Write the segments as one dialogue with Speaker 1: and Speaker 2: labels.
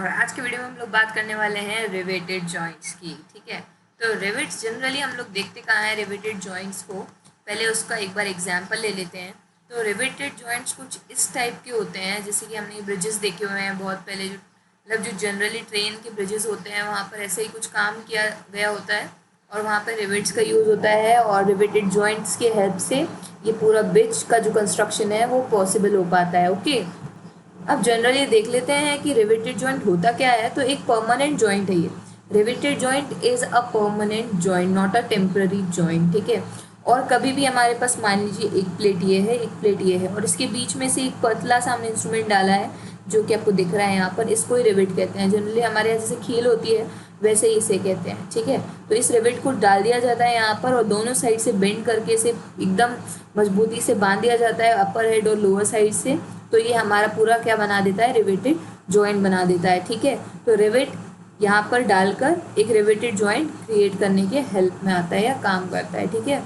Speaker 1: और आज के वीडियो में हम लोग बात करने वाले हैं रिवेटेड जॉइंट्स की। ठीक है, तो रिवेट्स जनरली हम लोग देखते कहाँ हैं रिवेटेड जॉइंट्स को। पहले उसका एक बार एग्जांपल ले लेते हैं। तो रिवेटेड जॉइंट्स कुछ इस टाइप के होते हैं, जैसे कि हमने ब्रिजेस देखे हुए हैं बहुत पहले, जो मतलब जो जनरली ट्रेन के ब्रिजेस होते हैं वहाँ पर ऐसे ही कुछ काम किया गया होता है और वहाँ पर रिवेट्स का यूज़ होता है, और रिवेटेड जॉइंट्स के हेल्प से ये पूरा ब्रिज का जो कंस्ट्रक्शन है वो पॉसिबल हो पाता है। ओके, अब जनरली देख लेते हैं कि रिवेटेड जॉइंट होता क्या है। तो एक परमानेंट जॉइंट है ये। Riveted joint is a permanent joint, not a temporary joint. ठीक है, और कभी भी हमारे पास मान लीजिए एक प्लेट ये है, एक प्लेट ये है, और इसके बीच में से एक पतला सा हमने इंस्ट्रूमेंट डाला है जो कि आपको दिख रहा है यहाँ पर, इसको ही रिवेट कहते हैं। जनरली हमारे यहाँ जैसे खील होती है वैसे ही इसे कहते हैं। ठीक है, तो इस रिवेट को डाल दिया जाता है यहाँ पर और दोनों साइड से बेंड करके इसे एकदम मजबूती से बांध दिया जाता है, अपर हेड और लोअर साइड से। तो ये हमारा पूरा क्या बना देता है, रिवेटेड जॉइंट बना देता है। ठीक है, तो रिवेट यहाँ पर डालकर एक रिवेटेड जॉइंट क्रिएट करने के हेल्प में आता है या काम करता है। ठीक है,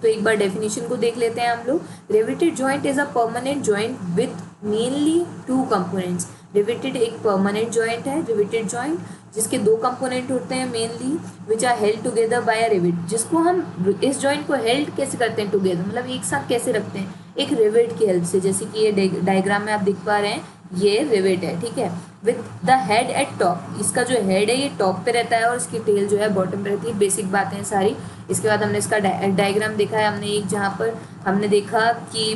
Speaker 1: तो एक बार डेफिनेशन को देख लेते हैं हम लोग। Riveted joint is a permanent joint with mainly two components. Riveted एक परमानेंट जॉइंट है, रिवेटेड जॉइंट जिसके दो कंपोनेंट होते हैं mainly, which are held together by a rivet. जिसको हम इस जॉइंट को हेल्ड कैसे करते हैं टुगेदर, मतलब एक साथ कैसे रखते हैं, एक रिवेट की हेल्प से। जैसे कि ये डायग्राम में आप देख पा रहे हैं, ये रिवेट है। ठीक है, with the head at top. इसका जो हेड है ये टॉप पे रहता है और इसकी टेल जो है बॉटम पे रहती है। बेसिक बातें हैं सारी। इसके बाद हमने इसका डायग्राम देखा है, हमने एक जहाँ पर हमने देखा कि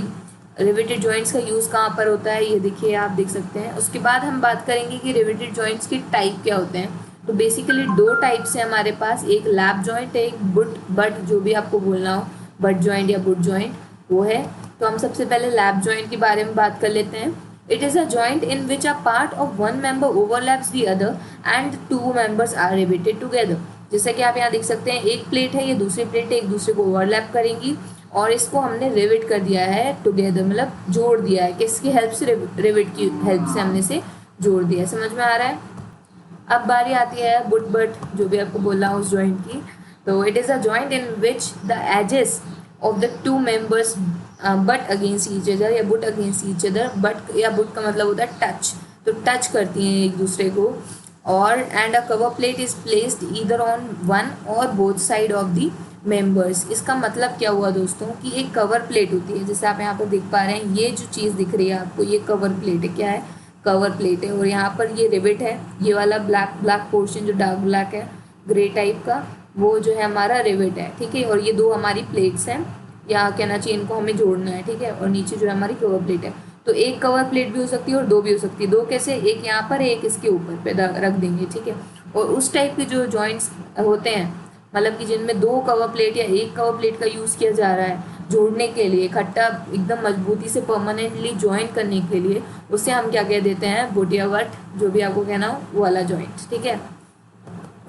Speaker 1: रिवेटेड जॉइंट्स का यूज़ कहाँ पर होता है, ये देखिए आप देख सकते हैं। उसके बाद हम बात करेंगे कि रिवेटेड जॉइंट्स के टाइप क्या होते हैं। तो बेसिकली दो टाइप्स है हमारे पास, एक लैप जॉइंट है, एक बट जो भी आपको बोलना हो, बट जॉइंट या बुट जॉइंट वो है। तो हम सबसे पहले लैप जॉइंट के बारे में बात कर लेते हैं। It is a joint in which a part of one member overlaps the other and two members are riveted together. जैसे कि आप यहाँ देख सकते हैं, एक प्लेट है, ये दूसरी प्लेट है, एक दूसरे को ओवरलैप करेंगी और इसको हमने रिवेट कर दिया है टुगेदर, मतलब जोड़ दिया है। किसकी हेल्प से, रिवेट की हेल्प से हमने इसे जोड़ दिया है। समझ में आ रहा है। अब बारी आती है बुट बट जो भी आपको बोलना हो उस जॉइंट की। तो it is a joint in which the edges of the two members butt against each other, या butt against each other. Butt या बुट का मतलब होता है टच, तो टच करती हैं एक दूसरे को। और and a cover plate is placed either on one or both side of the members. इसका मतलब क्या हुआ दोस्तों कि एक कवर प्लेट होती है, जैसे आप यहाँ पर देख पा रहे हैं, ये जो चीज़ दिख रही है आपको, ये कवर प्लेट है। क्या है, कवर प्लेट है। और यहाँ पर ये रिवेट है, ये वाला ब्लैक ब्लैक पोर्शन जो डार्क ब्लैक है, ग्रे टाइप का, वो जो है हमारा रिवेट है। ठीक है, और ये दो हमारी प्लेट्स हैं, या कहना चाहिए इनको हमें जोड़ना है। ठीक है, और नीचे जो है हमारी कवर प्लेट है। तो एक कवर प्लेट भी हो सकती है और दो भी हो सकती है। दो कैसे, एक यहाँ पर एक इसके ऊपर पे रख देंगे। ठीक है, और उस टाइप के जो जॉइंट्स होते हैं, मतलब कि जिनमें दो कवर प्लेट या एक कवर प्लेट का यूज़ किया जा रहा है जोड़ने के लिए, इकट्ठा एकदम मजबूती से परमानेंटली ज्वाइन करने के लिए, उससे हम क्या कह देते हैं, बुट या वट, जो भी आपको कहना हो वो वाला जॉइंट। ठीक है,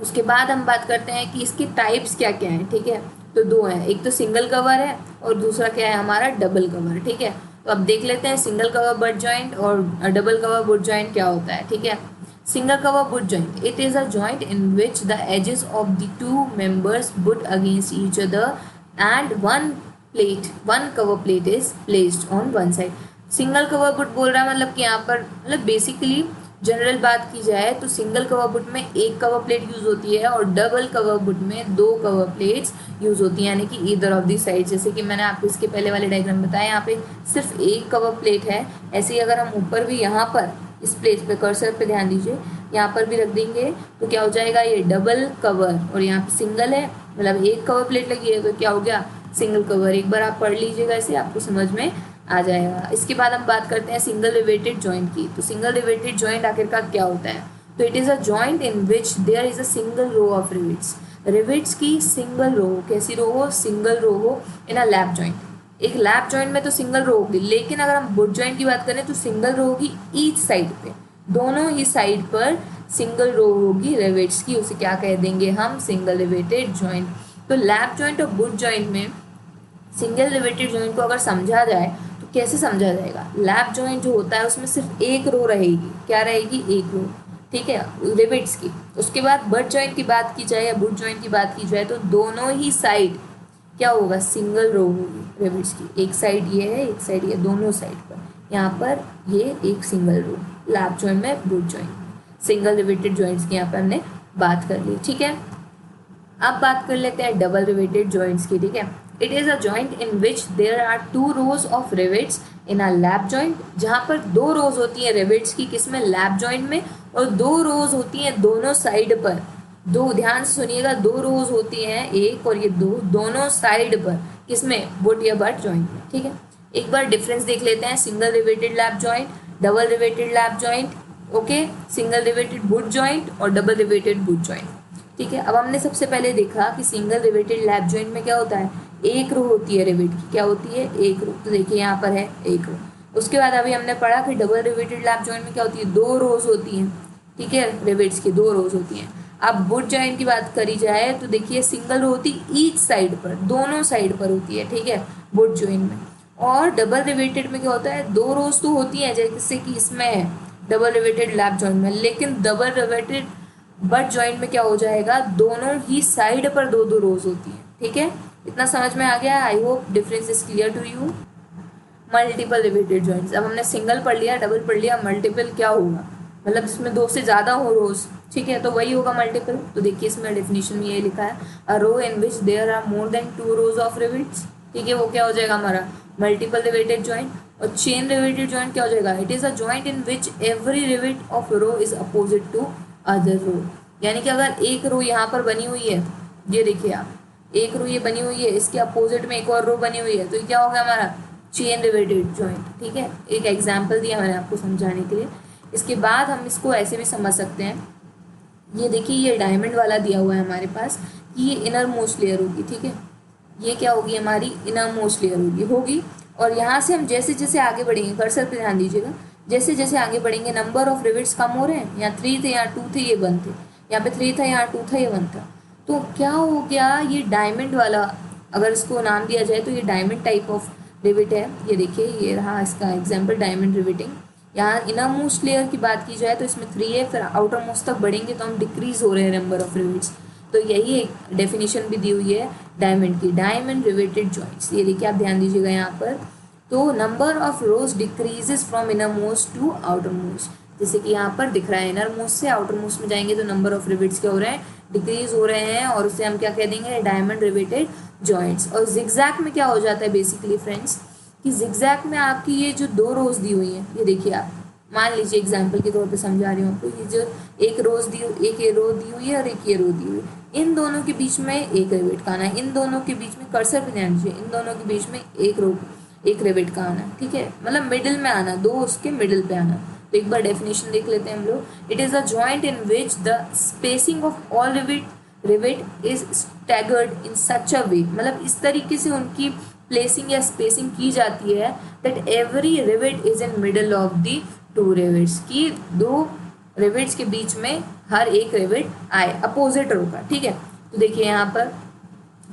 Speaker 1: उसके बाद हम बात करते हैं कि इसके टाइप्स क्या क्या हैं। ठीक है, तो दो हैं, एक तो सिंगल कवर है और दूसरा क्या है हमारा डबल कवर। ठीक है, तो अब देख लेते हैं सिंगल कवर बट जॉइंट और डबल कवर बुट जॉइंट क्या होता है। ठीक है, single cover butt joint, it is a joint in which the edges of the two members butt against each other and one cover plate is placed on one side. Single cover butt बोल रहा है, मतलब कि यहाँ पर मतलब basically general बात की जाए तो सिंगल कवर बुट में एक कवर प्लेट यूज़ होती है और डबल कवर बुट में दो कवर प्लेट्स यूज़ होती हैं, यानी कि ईदर ऑफ दी साइड। जैसे कि मैंने आपको इसके पहले वाले डायग्राम में बताया, यहाँ पे सिर्फ एक कवर प्लेट है। ऐसे ही अगर हम ऊपर भी यहाँ पर इस प्लेट पे कर्सर पे ध्यान दीजिए, यहाँ पर भी रख देंगे तो क्या हो जाएगा, ये डबल कवर, और यहाँ पे सिंगल है, मतलब एक कवर प्लेट लगी है तो क्या हो गया, सिंगल कवर। एक बार आप पढ़ लीजिएगा, इसे आपको समझ में आ जाएगा। इसके बाद हम बात करते हैं सिंगल रिवेटेड जॉइंट की। तो सिंगल रिवेटेड जॉइंट आखिरकार क्या होता है, तो it is a joint in which there is a single row of rivets. Rivets की सिंगल रो, कैसी रो हो, सिंगल रो हो इन अ लैप जॉइंट। एक लैप जॉइंट में तो सिंगल रो होगी, लेकिन अगर हम बुट जॉइंट की बात करें तो सिंगल रो होगी ईच साइड पे, दोनों ही साइड पर सिंगल रो होगी रिवेट्स की। उसे क्या कह देंगे हम, सिंगल रिवेटेड जॉइंट। तो लैप जॉइंट और बुट जॉइंट में सिंगल रिवेटेड जॉइंट को अगर समझा जाए तो कैसे समझा जाएगा, लैप जॉइंट जो होता है उसमें सिर्फ एक रो रहेगी, क्या रहेगी, एक रो। ठीक है, रिवेट्स की। उसके बाद बट जॉइंट की बात की जाए या बुट जॉइंट की बात की जाए तो दोनों ही साइड क्या होगा, सिंगल रो होगी रिवेट्स की। एक साइड ये है, एक साइड ये, दोनों साइड पर यहाँ पर ये एक सिंगल रो, लैप जॉइंट में बुट जॉइंट। सिंगल रिवेटेड जॉइंट्स की यहाँ पर हमने बात कर ली, ठीक है। अब बात कर लेते हैं डबल रिवेटेड जॉइंट्स की, ठीक है। It is a joint in which there are 2 rows of rivets in a lap joint, जहाँ पर 2 रोज होती हैं रिवेट्स की, किसमें, लैप जॉइंट में, और 2 रोज होती हैं दोनों साइड पर। दो, ध्यान से सुनिएगा, 2 रोज होती हैं, एक और ये दो, दोनों साइड पर, किसमें, वुड या बट जॉइंट में, ठीक है। एक बार डिफरेंस देख लेते हैं, single riveted lap joint, double riveted lap joint, okay, single riveted would joint और डबल रिवेटेड वुड जॉइंट, ठीक है। अब हमने सबसे पहले देखा कि सिंगल रिवेटेड लैप जॉइंट में क्या होता है, एक रो होती है रिवेट की, क्या होती है, एक रो, तो देखिए यहाँ पर है एक रो। उसके बाद अभी हमने पढ़ा कि डबल रिवेटेड लैप जॉइंट में क्या होती है, 2 रोज होती हैं, ठीक है, रिवेट्स की 2 रोज होती हैं। अब वुड जॉइंट की बात करी जाए तो देखिए सिंगल रो होती ईच साइड पर, दोनों साइड पर होती है, ठीक है, वुड जॉइंट में। और डबल रिवेटेड में क्या होता है, 2 रोज तो होती है जैसे कि इसमें है डबल रिवेटेड लैप जॉइंट में, लेकिन डबल रिवेटेड बट जॉइंट में क्या हो जाएगा, दोनों ही साइड पर 2-2 रोज होती है, ठीक है। इतना समझ में आ गया, I hope difference is clear to you. Multiple riveted joints, अब हमने सिंगल पढ़ लिया, डबल पढ़ लिया, मल्टीपल क्या होगा, मतलब इसमें 2 से ज़्यादा हो रोज, ठीक है, तो वही होगा मल्टीपल। तो देखिए इसमें डेफिनेशन में ये लिखा है, a row in which there are more than 2 rows of rivets, ठीक है, वो क्या हो जाएगा हमारा मल्टीपल रिवेटेड जॉइंट। और चेन रिवेटेड जॉइंट क्या हो जाएगा, it is a joint in which every rivet of row is opposite to other row. यानी कि अगर एक रो यहाँ पर बनी हुई है, ये देखिए आप, एक रो ये बनी हुई है, इसके अपोजिट में एक और रो बनी हुई है, तो ये क्या होगा हमारा चेन रिवेटेड जॉइंट, ठीक है। एक एग्जाम्पल दिया मैंने आपको समझाने के लिए। इसके बाद हम इसको ऐसे भी समझ सकते हैं, ये देखिए ये डायमंड वाला दिया हुआ है हमारे पास कि ये इनर मोस्ट लेयर होगी, ठीक है, ये क्या होगी हमारी इनर मोस्ट लेयर होगी। और यहाँ से हम जैसे जैसे आगे बढ़ेंगे, कर्सर पे ध्यान दीजिएगा, जैसे जैसे आगे बढ़ेंगे नंबर ऑफ रिवेट्स कम हो रहे हैं, यहाँ 3 थे, यहाँ 2 थे, ये 1 थे, यहाँ पे 3 था, यहाँ 2 था, ये 1 था। तो क्या हो गया, ये डायमंड वाला अगर इसको नाम दिया जाए तो ये डायमंड टाइप ऑफ रिवेट है। ये देखिए ये रहा इसका एग्जाम्पल, डायमंड रिवेटिंग। यहाँ इनर मोस्ट लेयर की बात की जाए तो इसमें 3 है, फिर आउटर मोस्ट तक बढ़ेंगे तो हम डिक्रीज हो रहे हैं नंबर ऑफ रिवेट्स। तो यही एक डेफिनेशन भी दी हुई है डायमंड की, डायमंड रिवेटेड जॉइंट्स। ये देखिए आप ध्यान दीजिएगा यहाँ पर, तो number of rows decreases from innermost to outermost, जैसे कि यहाँ पर दिख रहा है इनर मोस्ट से आउटर मोस्ट में जाएंगे तो नंबर ऑफ रिवेट्स क्या हो रहे हैं, डिक्रीज हो रहे हैं, और उसे हम क्या कह देंगे, डायमंड रिवेटेड जॉइंट्स। और जिगजैग में क्या हो जाता है बेसिकली फ्रेंड्स, कि जिगजैग में आपकी ये जो 2 रोज दी हुई हैं, ये देखिए आप मान लीजिए एग्जाम्पल के तौर पे समझा रही हूँ आपको, ये जो एक रो दी हुई है और एक ये रो दी हुई है, इन दोनों के बीच में एक रिवेट का आना है, इन दोनों के बीच में कर्सर पे ध्यान दीजिए, इन दोनों के बीच में एक रिवेट का आना है, ठीक है, मतलब मिडिल में आना, 2 उसके मिडिल पे आना। तो एक बार डेफिनेशन देख लेते हैं हम लोग, it is a joint in which the spacing of all rivet is staggered in such a way, मतलब इस तरीके से उनकी प्लेसिंग या स्पेसिंग की जाती है that every rivet is in middle of the 2 rivets, की 2 रिवेट्स के बीच में हर एक रिवेट आए अपोजिट रो का, ठीक है। तो देखिए यहाँ पर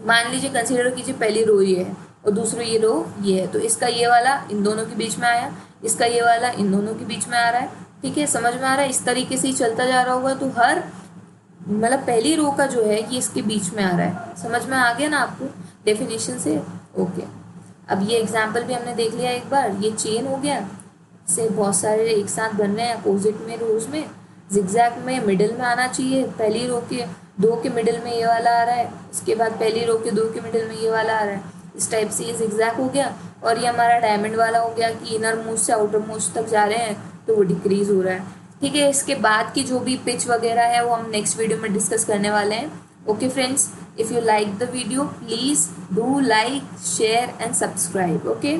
Speaker 1: मान लीजिए कंसीडर कीजिए पहली रो ये है और दूसरी ये रो ये है, तो इसका ये वाला इन दोनों के बीच में आया, इसका ये वाला इन दोनों के बीच में आ रहा है, ठीक है, समझ में आ रहा है, इस तरीके से ही चलता जा रहा होगा। तो हर मतलब पहली रो का जो है ये इसके बीच में आ रहा है, समझ में आ गया ना आपको डेफिनेशन से, ओके। अब ये एग्जाम्पल भी हमने देख लिया एक बार, ये चेन हो गया, से बहुत सारे एक साथ बन रहे हैं अपोजिट में रोज में, जिगजैग में मिडिल में आना चाहिए, पहली रो के 2 के मिडिल में ये वाला आ रहा है, इसके बाद पहली रो के 2 के मिडिल में ये वाला आ रहा है, इस टाइप से ये जिगजैग हो गया। और ये हमारा डायमंड वाला हो गया कि इनर मोस्ट से आउटर मोस्ट तक जा रहे हैं तो वो डिक्रीज हो रहा है, ठीक है। इसके बाद की जो भी पिच वगैरह है वो हम नेक्स्ट वीडियो में डिस्कस करने वाले हैं, okay friends. If you like the video please do like share and subscribe, okay.